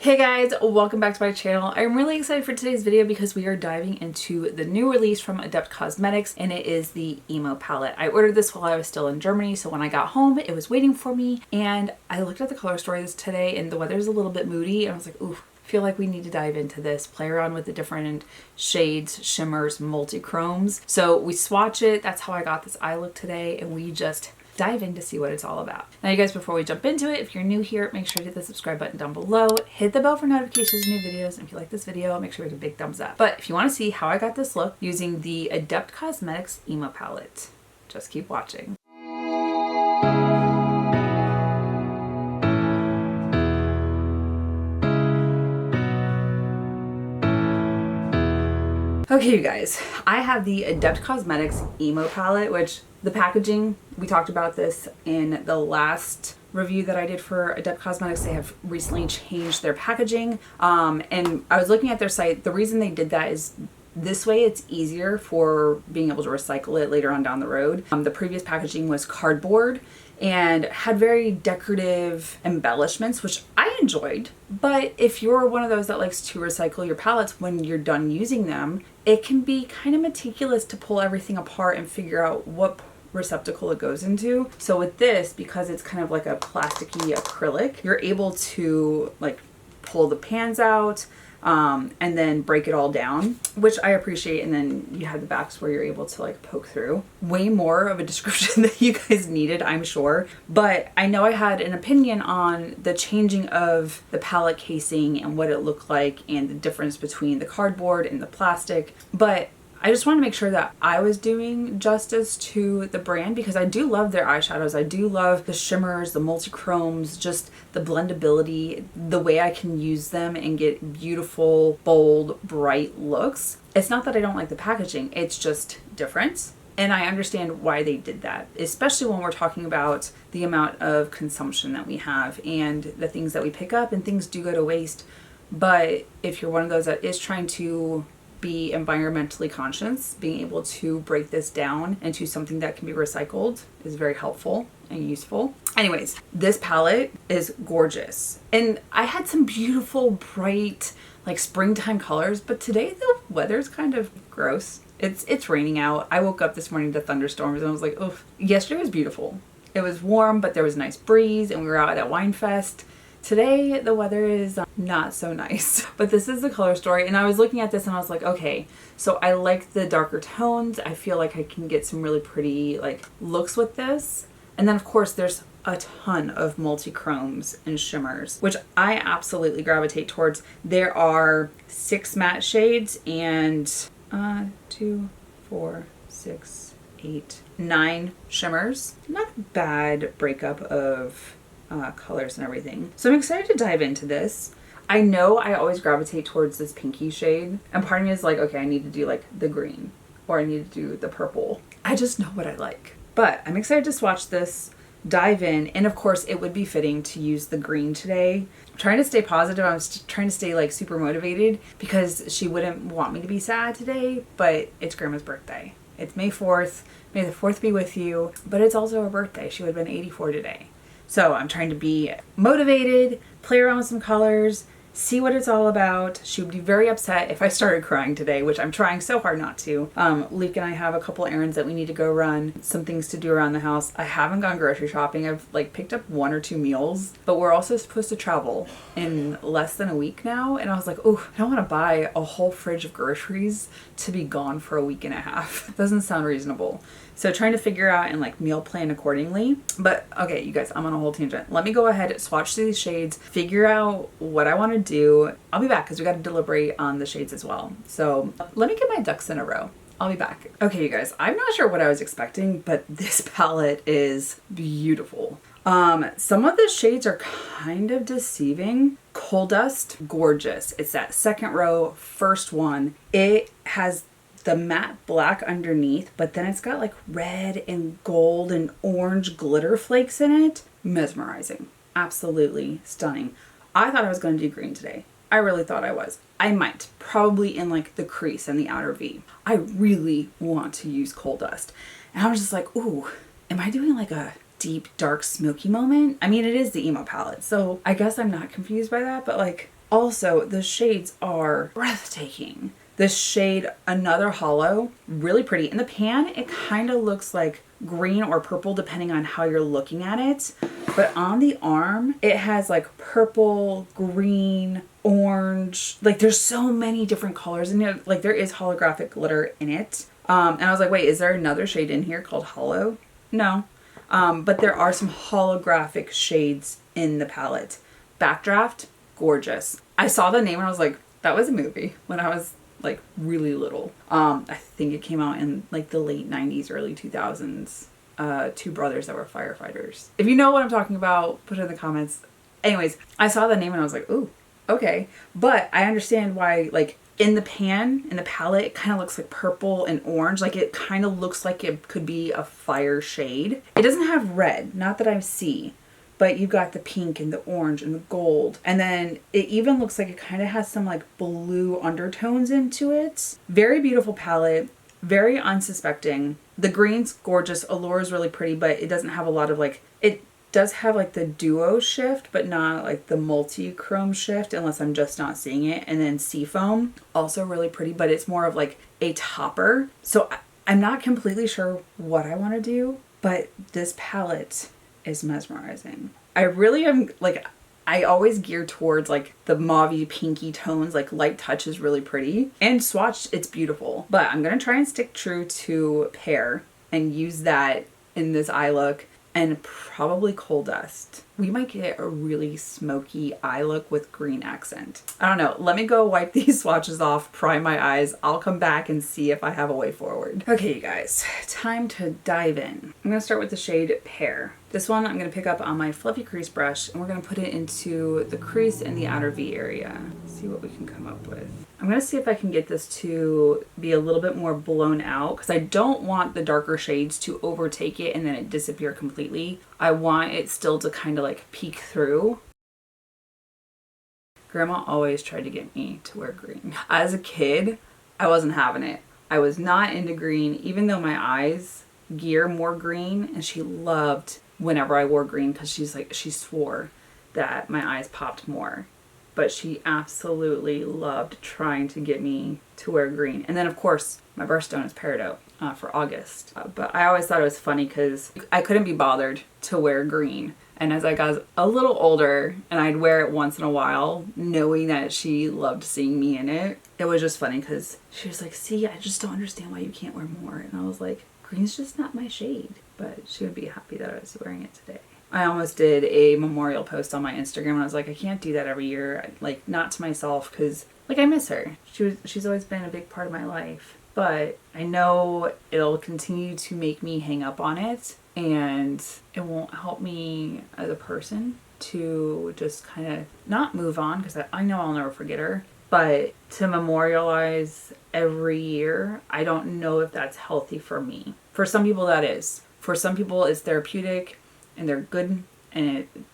Hey guys, welcome back to my channel. I'm really excited for today's video because we are diving into the new release from Adept Cosmetics, and it is the Emo palette. I ordered this while I was still in Germany, so when I got home it was waiting for me, and I looked at the color story today and the weather's a little bit moody and I was like, ooh, I feel like we need to dive into this, play around with the different shades, shimmers, multi-chromes. So we swatch it. That's how I got this eye look today, and we just dive in to see what it's all about. Now you guys, before we jump into it, if you're new here, make sure to hit the subscribe button down below, hit the bell for notifications of new videos, and if you like this video, make sure to hit a big thumbs up. But if you want to see how I got this look using the Adept Cosmetics Emo palette, just keep watching. Okay, you guys, I have the Adept Cosmetics Emo palette, which the packaging, we talked about this in the last review that I did for Adept Cosmetics. They have recently changed their packaging, and I was looking at their site. The reason they did that is this way it's easier for being able to recycle it later on down the road. The previous packaging was cardboard and had very decorative embellishments, which I enjoyed. But if you're one of those that likes to recycle your palettes when you're done using them, it can be kind of meticulous to pull everything apart and figure out what receptacle it goes into. So with this, because it's kind of like a plasticky acrylic, you're able to like pull the pans out and then break it all down, which I appreciate. And then you have the backs where you're able to like poke through. Way more of a description that you guys needed, I'm sure. But I know I had an opinion on the changing of the palette casing and what it looked like and the difference between the cardboard and the plastic. But I just want to make sure that I was doing justice to the brand, because I do love their eyeshadows. I do love the shimmers, the multi-chromes, just the blendability, the way I can use them and get beautiful, bold, bright looks. It's not that I don't like the packaging, it's just different. And I understand why they did that, especially when we're talking about the amount of consumption that we have and the things that we pick up, and things do go to waste. But if you're one of those that is trying to be environmentally conscious, being able to break this down into something that can be recycled is very helpful and useful. Anyways, this palette is gorgeous. And I had some beautiful, bright, like springtime colors, but today the weather's kind of gross. It's raining out. I woke up this morning to thunderstorms and I was like, oh, yesterday was beautiful. It was warm, but there was a nice breeze and we were out at Wine Fest. Today, the weather is not so nice, but this is the color story. And I was looking at this and I was like, okay, so I like the darker tones. I feel like I can get some really pretty like looks with this. And then of course there's a ton of multi-chromes and shimmers, which I absolutely gravitate towards. There are 6 matte shades and 2, 4, 6, 8, 9 shimmers. Not a bad breakup of colors and everything. So I'm excited to dive into this. I know I always gravitate towards this pinky shade, and part of me is like, okay, I need to do like the green or I need to do the purple. I just know what I like. But I'm excited to swatch this, dive in, and of course it would be fitting to use the green today. I'm trying to stay positive. I was trying to stay like super motivated because she wouldn't want me to be sad today, but it's Grandma's birthday. It's May 4th. May the 4th be with you, but it's also her birthday. She would have been 84 today. So I'm trying to be motivated, play around with some colors, see what it's all about. She would be very upset if I started crying today, which I'm trying so hard not to. Leek and I have a couple errands that we need to go run, some things to do around the house. I haven't gone grocery shopping. I've like picked up 1 or 2 meals, but we're also supposed to travel in less than a week now. And I was like, oh, I don't want to buy a whole fridge of groceries to be gone for a week and a half. Doesn't sound reasonable. So trying to figure out and like meal plan accordingly. But okay, you guys, I'm on a whole tangent. Let me go ahead, swatch through these shades, figure out what I want to do. I'll be back because we got to deliberate on the shades as well. So let me get my ducks in a row. I'll be back. Okay, you guys, I'm not sure what I was expecting, but this palette is beautiful. Some of the shades are kind of deceiving. Coal Dust, gorgeous. It's that second row, first one. It has the matte black underneath, but then it's got like red and gold and orange glitter flakes in it. Mesmerizing. Absolutely stunning. I thought I was going to do green today. I really thought I was. I might, probably in like the crease and the outer V. I really want to use Coal Dust. And I was just like, ooh, am I doing like a deep, dark, smoky moment? I mean, it is the emo palette, so I guess I'm not confused by that, but like, Also, the shades are breathtaking. This shade, Another Hollow, really pretty. In the pan, it kind of looks like green or purple depending on how you're looking at it. But on the arm, it has like purple, green, orange. Like there's so many different colors in it. Like there is holographic glitter in it. And I was like, wait, is there another shade in here called Hollow? No. But there are some holographic shades in the palette. Backdraft, gorgeous. I saw the name and I was like, that was a movie when I was like really little. I think it came out in like the late 90s, early 2000s. Two brothers that were firefighters. If you know what I'm talking about, put it in the comments. Anyways, I saw the name and I was like, ooh, okay. But I understand why, like, in the pan, in the palette, it kind of looks like purple and orange. Like it kind of looks like it could be a fire shade. It doesn't have red, not that I see, but you've got the pink and the orange and the gold. And then it even looks like it kind of has some like blue undertones into it. Very beautiful palette, very unsuspecting. The green's gorgeous. Allure is really pretty, but it doesn't have a lot of like, it does have like the duo shift, but not like the multi-chrome shift unless I'm just not seeing it. And then Seafoam, also really pretty, but it's more of like a topper. So I'm not completely sure what I want to do, but this palette is mesmerizing. I really am like, I always gear towards like the mauvey pinky tones, like light touch is really pretty. And swatched, it's beautiful. But I'm going to try and stick true to Pear and use that in this eye look. And probably Coal Dust. We might get a really smoky eye look with green accent. I don't know. Let me go wipe these swatches off, prime my eyes. I'll come back and see if I have a way forward. Okay, you guys, time to dive in. I'm gonna start with the shade Pear. This one I'm gonna pick up on my fluffy crease brush and we're gonna put it into the crease in the outer V area. See what we can come up with. I'm gonna see if I can get this to be a little bit more blown out because I don't want the darker shades to overtake it and then it disappear completely. I want it still to kind of like peek through. Grandma always tried to get me to wear green. As a kid, I wasn't having it. I was not into green, even though my eyes gear more green, and she loved whenever I wore green because she swore that my eyes popped more. But she absolutely loved trying to get me to wear green. And then of course, my birthstone is peridot for August. But I always thought it was funny because I couldn't be bothered to wear green. And as I got a little older and I'd wear it once in a while, knowing that she loved seeing me in it, it was just funny because she was like, see, I just don't understand why you can't wear more. And I was like, green's just not my shade. But she would be happy that I was wearing it today. I almost did a memorial post on my Instagram and I was like, I can't do that every year. Like, not to myself because like I miss her. She's always been a big part of my life. But I know it'll continue to make me hang up on it and it won't help me as a person to just kind of not move on because I know I'll never forget her. But to memorialize every year, I don't know if that's healthy for me. For some people that is. For some people it's therapeutic and they're good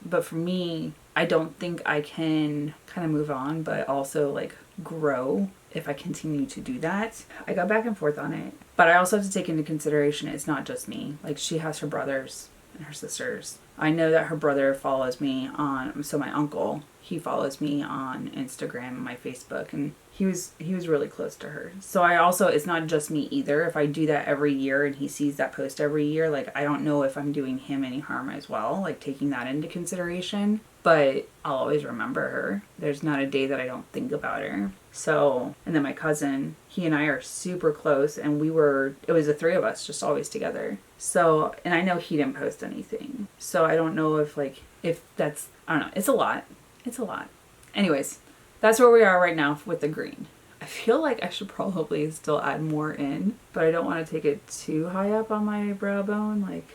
but for me, I don't think I can kind of move on but also like grow if I continue to do that. I got back and forth on it, but I also have to take into consideration it's not just me. Like she has her brothers and her sisters. I know that her brother follows me on, so my uncle, he follows me on Instagram and my Facebook, and he was really close to her. So I also, it's not just me either. If I do that every year and he sees that post every year, like I don't know if I'm doing him any harm as well, like taking that into consideration. But I'll always remember her. There's not a day that I don't think about her. So, and then my cousin, he and I are super close and it was the three of us just always together. So, and I know he didn't post anything. So I don't know if that's, I don't know. It's a lot. It's a lot. Anyways, that's where we are right now with the green. I feel like I should probably still add more in, but I don't want to take it too high up on my brow bone. Like,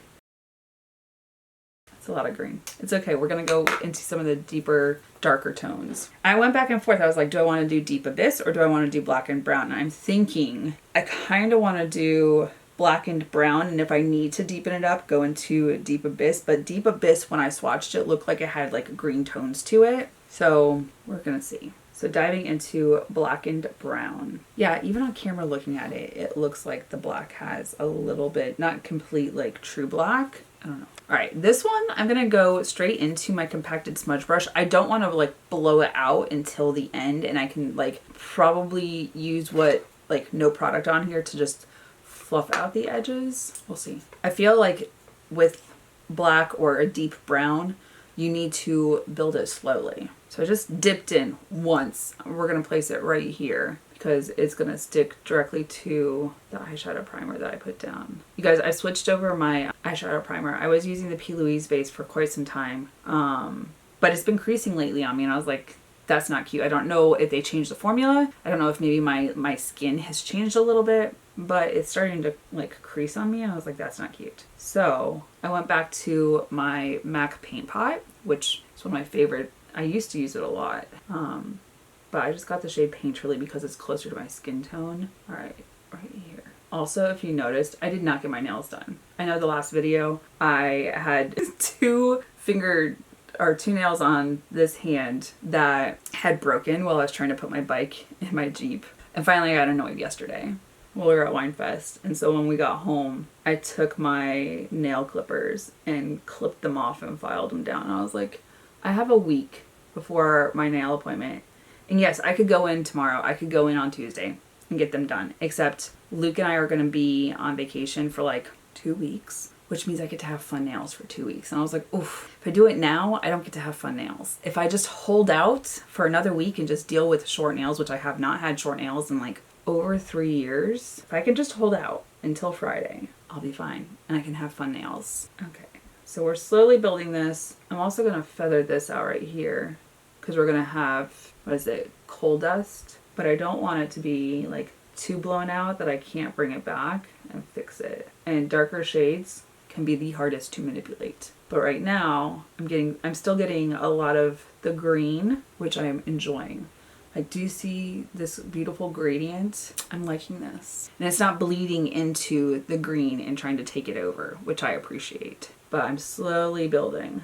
it's a lot of green. It's okay. We're going to go into some of the deeper, darker tones. I went back and forth. I was like, do I want to do Deep Abyss or do I want to do Black and Brown? And I'm thinking I kind of want to do blackened brown, and if I need to deepen it up, go into Deep Abyss. But Deep Abyss, when I swatched it, looked like it had like green tones to it. So we're going to see. So diving into blackened brown. Yeah, even on camera looking at it, it looks like the black has a little bit, not complete like true black, I don't know. All right, this one, I'm gonna go straight into my compacted smudge brush. I don't wanna like blow it out until the end, and I can like probably use what, like no product on here to just fluff out the edges. We'll see. I feel like with black or a deep brown, you need to build it slowly. So I just dipped in once. We're gonna place it right here because it's gonna stick directly to the eyeshadow primer that I put down. You guys, I switched over my eyeshadow primer. I was using the P. Louise base for quite some time, but it's been creasing lately on me, and I was like, that's not cute. I don't know if they changed the formula. I don't know if maybe my skin has changed a little bit, but it's starting to like crease on me, and I was like, that's not cute. So I went back to my MAC paint pot, which is one of my favorite. I used to use it a lot. But I just got the shade Painterly because it's closer to my skin tone. All right, right here. Also, if you noticed, I did not get my nails done. I know the last video I had two nails on this hand that had broken while I was trying to put my bike in my Jeep. And finally I got annoyed yesterday while we were at Wine Fest. And so when we got home, I took my nail clippers and clipped them off and filed them down. And I was like, I have a week before my nail appointment. And yes, I could go in tomorrow. I could go in on Tuesday and get them done. Except Luke and I are going to be on vacation for like 2 weeks, which means I get to have fun nails for 2 weeks. And I was like, oof, if I do it now, I don't get to have fun nails. If I just hold out for another week and just deal with short nails, which I have not had short nails in like over 3 years, if I can just hold out until Friday, I'll be fine. And I can have fun nails. Okay, so we're slowly building this. I'm also going to feather this out right here because we're going to have, what is it, coal dust. But I don't want it to be like too blown out that I can't bring it back and fix it. And darker shades can be the hardest to manipulate. But right now, I'm still getting a lot of the green, which I'm enjoying. I do see this beautiful gradient. I'm liking this. And it's not bleeding into the green and trying to take it over, which I appreciate. But I'm slowly building.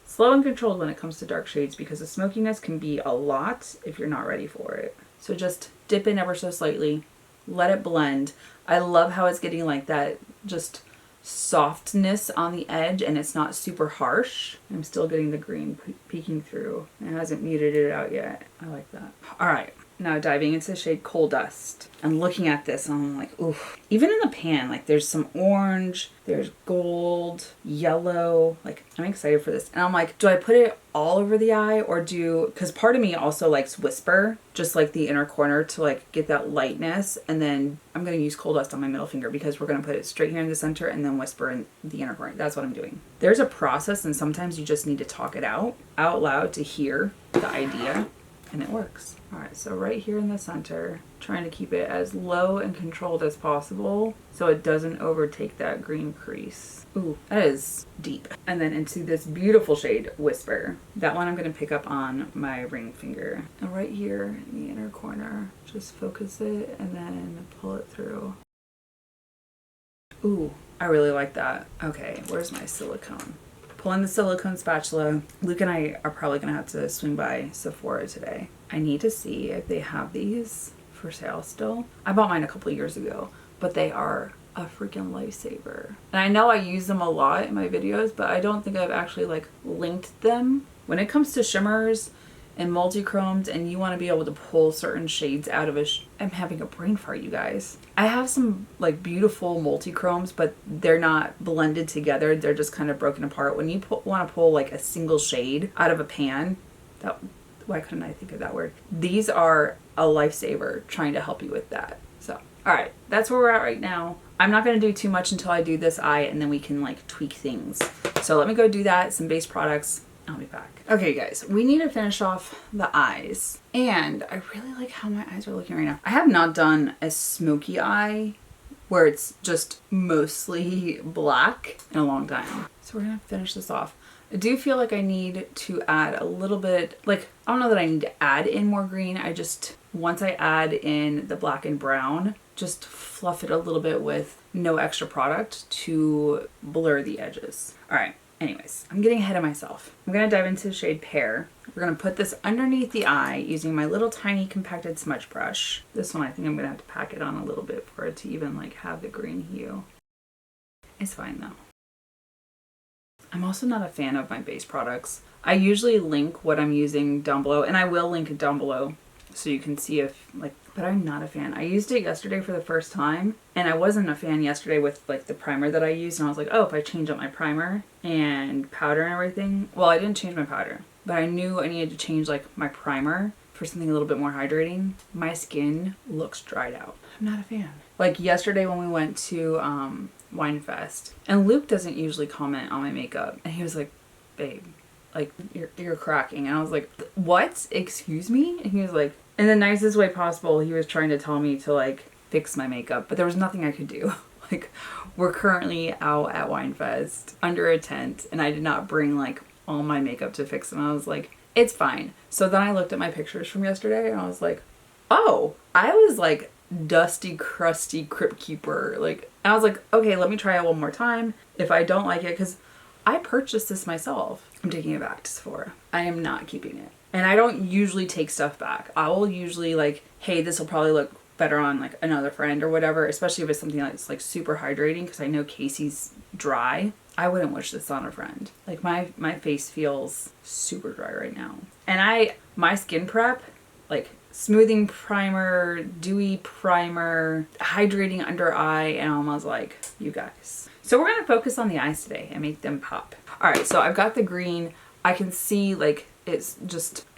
Slow and controlled when it comes to dark shades because the smokiness can be a lot if you're not ready for it. So just dip in ever so slightly, let it blend. I love how it's getting like that just softness on the edge and it's not super harsh. I'm still getting the green peeking through. It hasn't muted it out yet. I like that. All right, now diving into the shade Coal Dust. I'm looking at this and I'm like, oof. Even in the pan, like there's some orange, there's gold, yellow. Like I'm excited for this. And I'm like, do I put it all over the eye or because part of me also likes Whisper, just like the inner corner to like get that lightness. And then I'm going to use Coal Dust on my middle finger because we're going to put it straight here in the center and then Whisper in the inner corner. That's what I'm doing. There's a process and sometimes you just need to talk it out loud to hear the idea. And it works. All right, so right here in the center, trying to keep it as low and controlled as possible so it doesn't overtake that green crease. Ooh, that is deep. And then into this beautiful shade, Whisper. That one I'm gonna pick up on my ring finger. And right here in the inner corner, just focus it and then pull it through. Ooh, I really like that. Okay, where's my silicone? Pulling the silicone spatula. Luke and I are probably gonna have to swing by Sephora today. I need to see if they have these for sale still. I bought mine a couple years ago, but they are a freaking lifesaver. And I know I use them a lot in my videos, but I don't think I've actually like linked them. When it comes to shimmers and multi-chromes and you want to be able to pull certain shades out of I'm having a brain fart, you guys. I have some like beautiful multi-chromes, but they're not blended together. They're just kind of broken apart. When you want to pull like a single shade out of a pan, why couldn't I think of that word? These are a lifesaver trying to help you with that. So, all right, that's where we're at right now. I'm not going to do too much until I do this eye and then we can like tweak things. So let me go do that, some base products. I'll be back. Okay guys, we need to finish off the eyes. And I really like how my eyes are looking right now. I have not done a smoky eye where it's just mostly black in a long time. So we're gonna finish this off. I do feel like I need to add a little bit, like, I don't know that I need to add in more green. I just, once I add in the black and brown, just fluff it a little bit with no extra product to blur the edges. All right. Anyways, I'm getting ahead of myself. I'm going to dive into the shade Pear. We're going to put this underneath the eye using my little tiny compacted smudge brush. This one I think I'm going to have to pack it on a little bit for it to even like have the green hue. It's fine though. I'm also not a fan of my base products. I usually link what I'm using down below, and I will link it down below so you can see if like, but I'm not a fan. I used it yesterday for the first time, and I wasn't a fan yesterday with like the primer that I used, and I was like, oh, if I change up my primer and powder and everything. Well, I didn't change my powder, but I knew I needed to change like my primer for something a little bit more hydrating. My skin looks dried out. I'm not a fan. Like yesterday when we went to Wine Fest, and Luke doesn't usually comment on my makeup, and he was like, babe, like you're cracking. And I was like, what? Excuse me? And he was like, in the nicest way possible, he was trying to tell me to like fix my makeup, but there was nothing I could do. Like, we're currently out at Wine Fest under a tent, and I did not bring like all my makeup to fix them. I was like, it's fine. So then I looked at my pictures from yesterday, and I was like, oh, I was like dusty, crusty crypt keeper. Like, I was like, okay, let me try it one more time. If I don't like it, because I purchased this myself. I'm taking it back to Sephora. I am not keeping it. And I don't usually take stuff back. I will usually like, hey, this will probably look better on like another friend or whatever, especially if it's something that's like super hydrating, because I know Casey's dry. I wouldn't wish this on a friend. Like my face feels super dry right now. And my skin prep, like smoothing primer, dewy primer, hydrating under eye, and I was like, you guys. So we're going to focus on the eyes today and make them pop. All right, so I've got the green. I can see like it's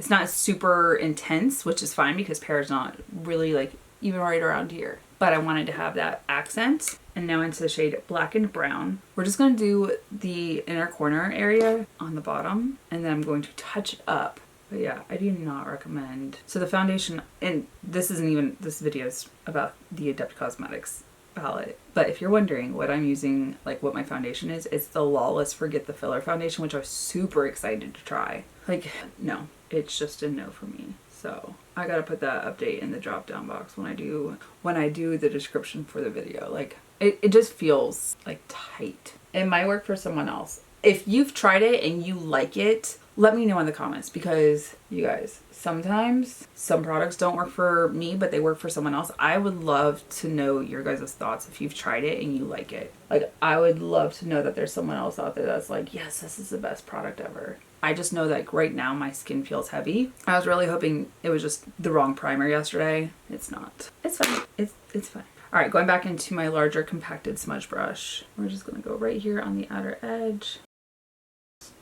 not super intense, which is fine because pear is not really like even right around here. But I wanted to have that accent. And now into the shade Black and Brown. We're just going to do the inner corner area on the bottom, and then I'm going to touch it up. But yeah, I do not recommend. So the foundation, and this video is about the Adept Cosmetics palette. But if you're wondering what I'm using, like what my foundation is, it's the Lawless Forget the Filler foundation, which I was super excited to try. Like, no, it's just a no for me. So I gotta put that update in the drop down box when I do the description for the video. Like, it just feels like tight. It might work for someone else. If you've tried it and you like it, let me know in the comments, because you guys, sometimes some products don't work for me, but they work for someone else. I would love to know your guys' thoughts if you've tried it and you like it. Like, I would love to know that there's someone else out there that's like, yes, this is the best product ever. I just know that like, right now my skin feels heavy. I was really hoping it was just the wrong primer yesterday. It's not. It's fine. It's fine. All right, going back into my larger compacted smudge brush. We're just gonna go right here on the outer edge.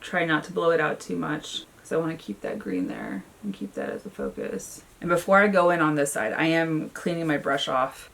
Try not to blow it out too much because I want to keep that green there and keep that as a focus. And before I go in on this side, I am cleaning my brush off.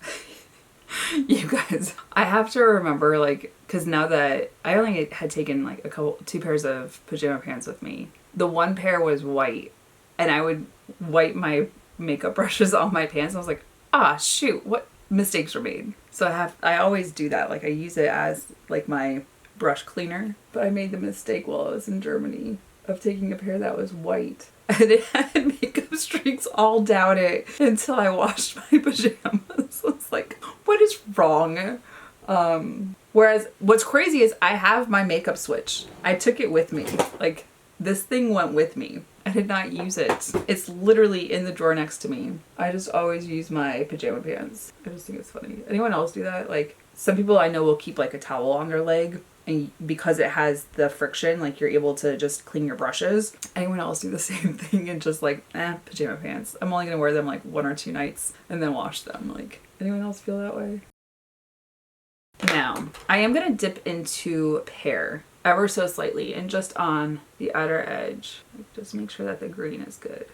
You guys, I have to remember, like, because now that I only had taken like two pairs of pajama pants with me. The one pair was white, and I would wipe my makeup brushes on my pants. And I was like, ah, shoot, what mistakes were made? So I always do that. Like, I use it as like my brush cleaner, but I made the mistake while I was in Germany of taking a pair that was white, and it had makeup streaks all down it until I washed my pajamas. So it's like, what is wrong? Whereas what's crazy is I have my makeup switch. I took it with me. Like, this thing went with me. I did not use it. It's literally in the drawer next to me. I just always use my pajama pants. I just think it's funny. Anyone else do that? Like, some people I know will keep like a towel on their leg, and because it has the friction, like, you're able to just clean your brushes. Anyone else do the same thing and just like, pajama pants. I'm only gonna wear them like 1 or 2 nights and then wash them. Like, anyone else feel that way? Now, I am gonna dip into pear ever so slightly and just on the outer edge. Like, just make sure that the green is good.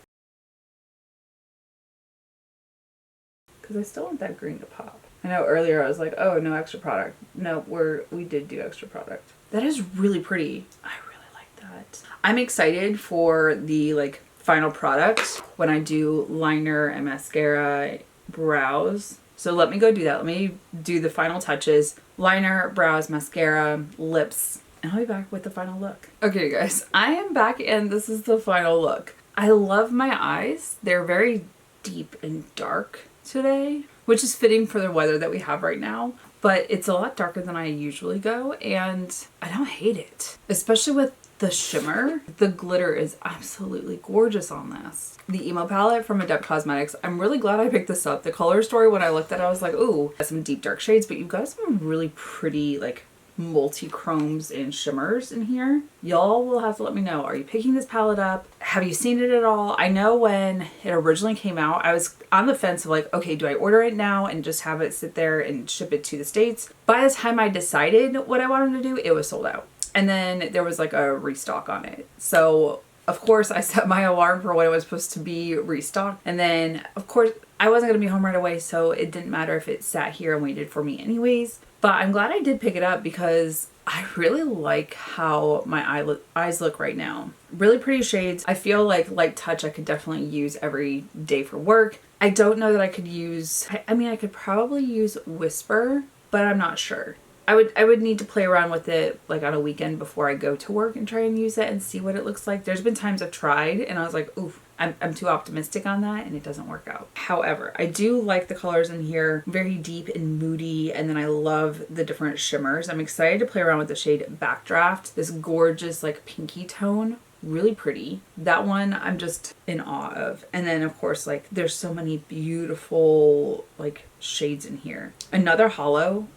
Because I still want that green to pop. I know earlier I was like, oh, no extra product. No, we did do extra product. That is really pretty. I really like that. I'm excited for the like final product when I do liner and mascara, brows. So let me go do that. Let me do the final touches. Liner, brows, mascara, lips, and I'll be back with the final look. Okay guys, I am back and this is the final look. I love my eyes. They're very deep and dark today, which is fitting for the weather that we have right now, but it's a lot darker than I usually go, and I don't hate it. Especially with the shimmer. The glitter is absolutely gorgeous on this. The Emo palette from Adept Cosmetics, I'm really glad I picked this up. The color story, when I looked at it, I was like, ooh, some deep dark shades, but you've got some really pretty like multi-chromes and shimmers in here. Y'all will have to let me know, are you picking this palette up? Have you seen it at all? I know when it originally came out, I was on the fence of like, okay, do I order it now and just have it sit there and ship it to the States? By the time I decided what I wanted to do, it was sold out. And then there was like a restock on it. So of course I set my alarm for when it was supposed to be restocked. And then of course I wasn't going to be home right away, so it didn't matter if it sat here and waited for me anyways. But I'm glad I did pick it up because I really like how my eyes look right now. Really pretty shades. I feel like light touch I could definitely use every day for work. I don't know that I could use, I mean I could probably use Whisper, but I'm not sure. I would need to play around with it like on a weekend before I go to work and try and use it and see what it looks like. There's been times I've tried and I was like, oof, I'm too optimistic on that and it doesn't work out. However, I do like the colors in here, very deep and moody, and then I love the different shimmers. I'm excited to play around with the shade Backdraft, this gorgeous like pinky tone. Really pretty. That one I'm just in awe of. And then of course like there's so many beautiful like shades in here. Another hollow.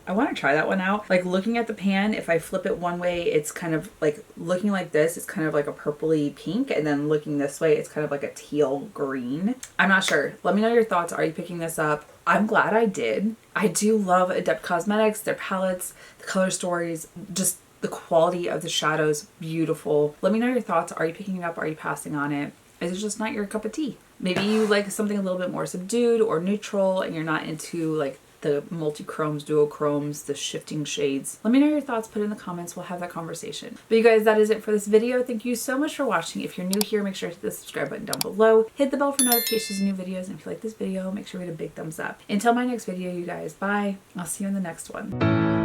I want to try that one out. Like looking at the pan, if I flip it one way, it's kind of like looking like this. It's kind of like a purpley pink. And then looking this way, it's kind of like a teal green. I'm not sure. Let me know your thoughts. Are you picking this up? I'm glad I did. I do love Adept Cosmetics, their palettes, the color stories, just the quality of the shadows, beautiful. Let me know your thoughts. Are you picking it up? Are you passing on it? Is it just not your cup of tea? Maybe you like something a little bit more subdued or neutral and you're not into like the multi-chromes, duochromes, the shifting shades. Let me know your thoughts, put it in the comments, we'll have that conversation. But you guys, that is it for this video. Thank you so much for watching. If you're new here, make sure to hit the subscribe button down below. Hit the bell for notifications of new videos, and if you like this video, make sure to hit a big thumbs up. Until my next video, you guys, bye. I'll see you in the next one.